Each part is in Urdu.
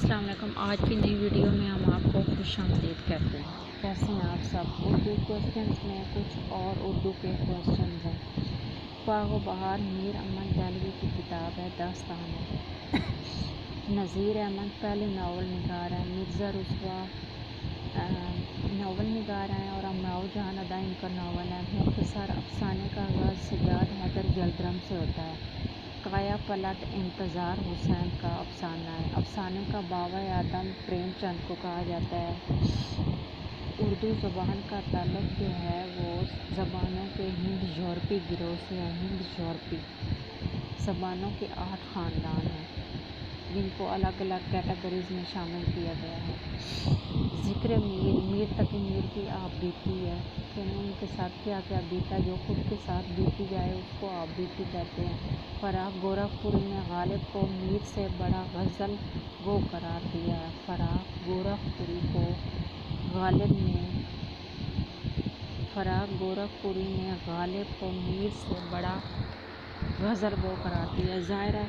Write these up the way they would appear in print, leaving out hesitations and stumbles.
السلام علیکم۔ آج کی نئی ویڈیو میں ہم آپ کو خوش آمدید کہتے ہیں۔ کیسے ہیں آپ سب؟ اردو کوسچنس میں کچھ اور اردو کے کوسچنز ہیں۔ باغ و بہار میر امن دہلوی کی کتاب ہے، داستان ہے۔ نذیر احمد پہلے ناول نگار ہیں۔ مرزا رسوا ناول نگار ہیں اور امراؤ جہاں ادا ان کا ناول ہے۔ مختصر افسانے کا آغاز سجاد حیدر جلدرم سے ہوتا ہے۔ کایا پلٹ انتظار حسین کا افسانہ ہے۔ افسانے کا بابا اعظم پریم چند کو کہا جاتا ہے۔ اردو زبان کا تعلق جو ہے وہ زبانوں کے ہند یورپی گروہ سے ہے۔ ہند یورپی زبانوں کے 8 خاندان ہیں جن کو الگ الگ کیٹیگریز میں شامل کیا گیا ہے۔ ذکر میر تقی میر کی آپ بیتی ہے، یعنی ان کے ساتھ کیا کیا بیتا، جو خود کے ساتھ بیتی جائے اس کو آپ بیتی کہتے ہیں۔ فراق گورکھپوری نے غالب کو میر سے بڑا غزل گو قرار دیا ہے۔ فراق گورکھپوری نے غالب کو میر سے بڑا غزل گو قرار دیا ہے۔ ظاہر ہے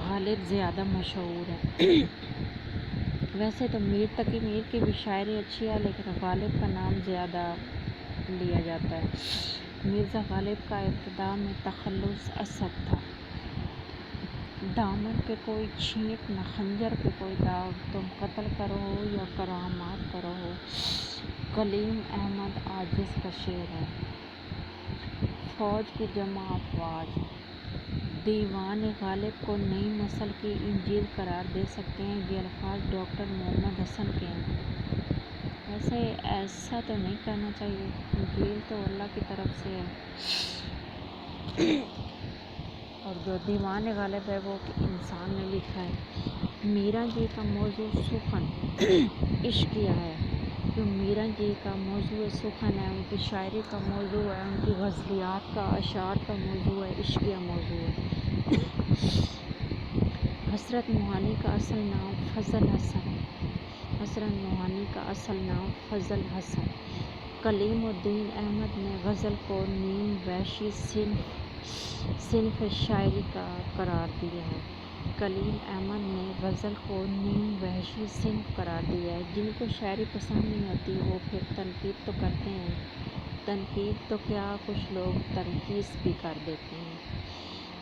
غالب زیادہ مشہور ہے۔ ویسے تو میر تقی میر کی بھی شاعری اچھی ہے، لیکن غالب کا نام زیادہ لیا جاتا ہے۔ مرزا غالب کا ابتدا میں تخلص اسد تھا۔ دامن پہ کوئی چھینٹ نہ خنجر پہ کوئی داغ، تم قتل کرو یا کرامات کرو۔ کلیم احمد عاجز کا شعر ہے۔ فوج کی جمع افواج دیوان غالب کو نئی نسل کی انجیل قرار دے سکتے ہیں۔ یہ الفاظ ڈاکٹر محمد حسن کے ہیں۔ ویسے ایسا تو نہیں کہنا چاہیے، انجیل تو اللہ کی طرف سے ہے، اور جو دیوان غالب ہے وہ انسان نے لکھا ہے۔ میرا جی کا موضوع سخن عشقیہ ہے۔ جو میرا جی کا موضوع سخن ہے، ان کی شاعری کا موضوع ہے، ان کی غزلیات کا، اشعار کا موضوع ہے، عشقیہ موضوع ہے۔ حسرت موہانی کا اصل نام فضل حسن ہے۔ حسرت موہانی کا اصل نام فضل حسن۔ کلیم الدین احمد نے غزل کو نیم وحشی صنف شاعری کا قرار دیا ہے۔ کلیم احمد نے غزل کو نیم وحشی صنف قرار دیا ہے۔ جن کو شاعری پسند نہیں ہوتی وہ پھر تنقید تو کرتے ہیں، تنقید تو کیا کچھ لوگ تنقیص بھی کر دیتے ہیں۔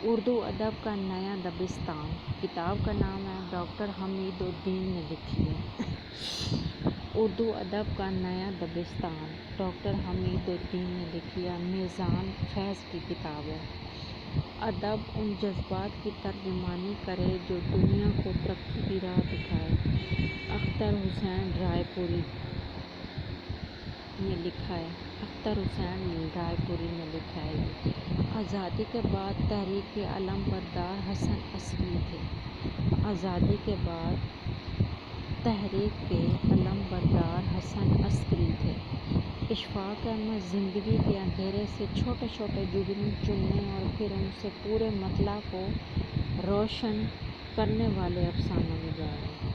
اردو ادب کا نیا دبستان کتاب کا نام ہے، ڈاکٹر حمید الدین نے لکھی ہے۔ اردو ادب کا نیا دبستان ڈاکٹر حمید الدین نے لکھی ہے۔ میزان فیض کی کتاب ہے۔ ادب ان جذبات کی ترجمانی کرے جو دنیا کو ترقی کی راہ دکھائے۔ اختر حسین رائے پوری نے لکھا ہے۔ اختر حسین رائے پوری نے لکھا ہے۔ آزادی کے بعد تحریک علم بردار حسن عسکری تھے۔ آزادی کے بعد تحریک علم بردار حسن عسکری تھے۔ اشفاق احمد زندگی کے اندھیرے سے چھوٹے چھوٹے جگنو چننے اور پھر ان سے پورے مطلع کو روشن کرنے والے افسانہ نگار ہیں۔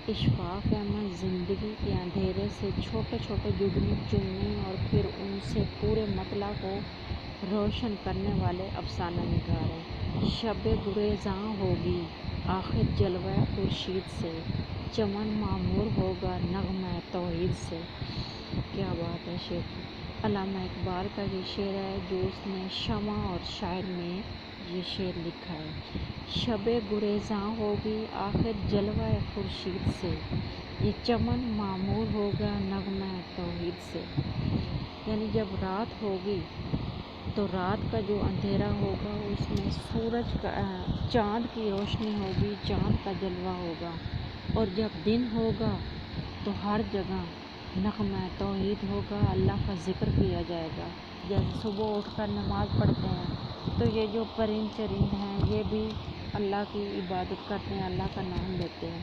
اشفاق احمد زندگی کے اندھیرے سے چھوٹے چھوٹے جگنو چننے اور پھر ان سے پورے مطلع کو روشن کرنے والے افسانہ نگار ہیں۔ شب گریزاں ہوگی آخر جلوہ خورشید سے، چمن معمور ہوگا نغمہ توحید سے۔ کیا بات ہے شعر کی۔ علامہ اقبال کا یہ شعر ہے جو اس نے شمع اور شاعر میں یہ شعر لکھا ہے۔ شب گریزاں ہوگی آخر جلوہ خورشید سے، یہ چمن معمور ہوگا نغمہ توحید سے۔ یعنی جب رات ہوگی تو رات کا جو اندھیرا ہوگا اس میں چاند کی روشنی ہوگی، چاند کا جلوہ ہوگا، اور جب دن ہوگا تو ہر جگہ نغمہ توحید ہوگا، اللہ کا ذکر کیا جائے گا۔ جیسے صبح اٹھ کر نماز پڑھتے ہیں تو یہ جو پرند چرند ہیں یہ بھی اللہ کی عبادت کرتے ہیں، اللہ کا نام لیتے ہیں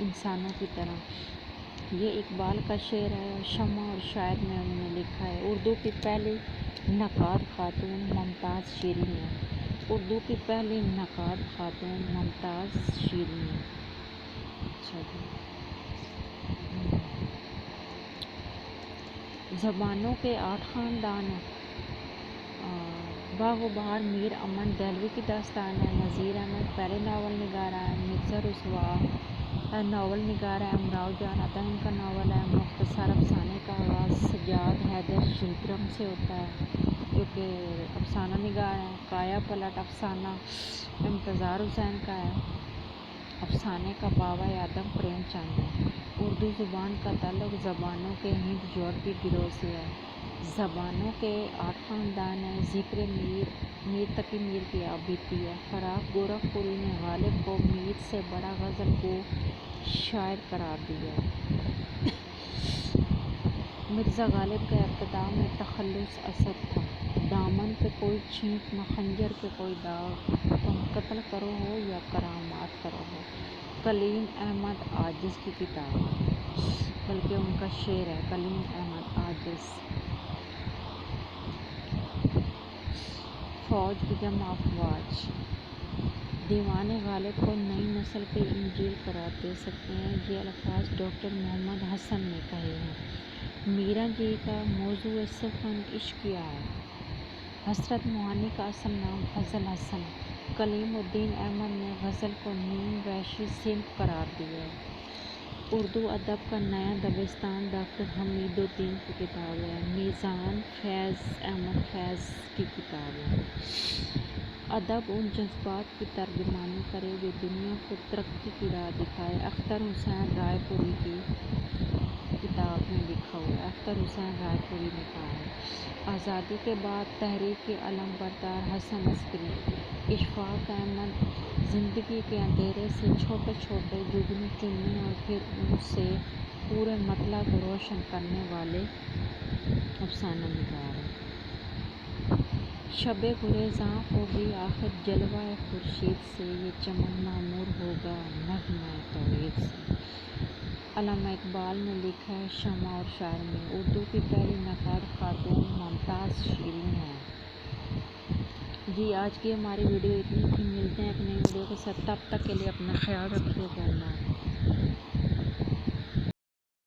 انسانوں کی طرح۔ یہ اقبال کا شعر ہے اور شمع اور شاعر میں انہوں نے لکھا ہے۔ اردو کی پہلی نقاد خاتون ممتاز شیریں ہیں۔ اردو کی پہلی نقاد خاتون ممتاز شیریں ہیں۔ اچھا جی۔ زبانوں کے 8 خاندان ہیں۔ باغ و بہار میر امن دہلوی کی داستان ہے۔ نذیر احمد پہلے ناول نگار ہے۔ مرزا رسوا ناول نگار ہے۔ امراؤ جان عطا کا ناول ہے۔ مختصر افسانے کا آغاز سجاد حیدر شلترم سے ہوتا ہے جو کہ افسانہ نگار ہیں۔ کایا پلٹ افسانہ امتیاز حسین کا ہے۔ افسانے کا بابا اعظم پریم چند ہے۔ اردو زبان کا تعلق زبانوں کے ہند یورپی گروہ سے ہے۔ زبانوں کے 8 خاندان ہیں۔ ذکر میر تقی میر کی آبیتی ہے۔ فراق گورکھپوری نے غالب کو میر سے بڑا غزل گو شاعر قرار دیا۔ مرزا غالب کا ابتدا میں تخلص اسد تھا۔ دامن پہ کوئی چھینٹ نہ خنجر پہ کوئی داغ، تم قتل کرو ہو یا کرامات کرو ہو۔ کلیم احمد عاجز کی کتاب ہے، بلکہ ان کا شعر ہے۔ کلیم احمد عاجز فوج کی جمع افواج دیوان غالب کو نئی نسل کی انجیل قرار دے سکتے ہیں، یہ الفاظ ڈاکٹر محمد حسن نے کہے ہیں۔ میرا جی کا موضوع سخن عشق کیا ہے۔ حسرت موہانی کا اصل نام فضل حسن ہے۔ کلیم الدین احمد نے غزل کو نیم وحشی صنف قرار دیا ہے۔ اردو ادب کا نیا دبستان ڈاکٹر حمید الدین کی کتاب ہے۔ میزان فیض احمد فیض کی کتاب ہے۔ ادب ان جذبات کی ترجمانی کرے جو دنیا کو ترقی کی راہ دکھائے۔ اختر حسین رائے پوری کی کتاب میں لکھا ہوا ہے۔ اختر حسین رائے پوری نے کہا ہے۔ آزادی کے بعد تحریک علم بردار حسن عسکری، اشفاق احمد زندگی کے اندھیرے سے چھوٹے چھوٹے جگنو چننے اور پھر ان سے پورے مطلع کو روشن کرنے والے افسانہ نگار ہیں۔ شب گریزاں ہوگی آخر جلوہ خورشید سے، یہ چمن معمور ہوگا نغمہ توحید سے۔ علامہ اقبال نے لکھا ہے شمع اور شاعر میں، اردو کی پہلی نقاد خاتون ممتاز شیریں ہیں۔ جی آج کی ہماری ویڈیو اتنی تھی، ملتے ہیں ایک نئی ویڈیو کے ساتھ، تب تک کے لیے اپنا خیال رکھیے گا۔ اللہ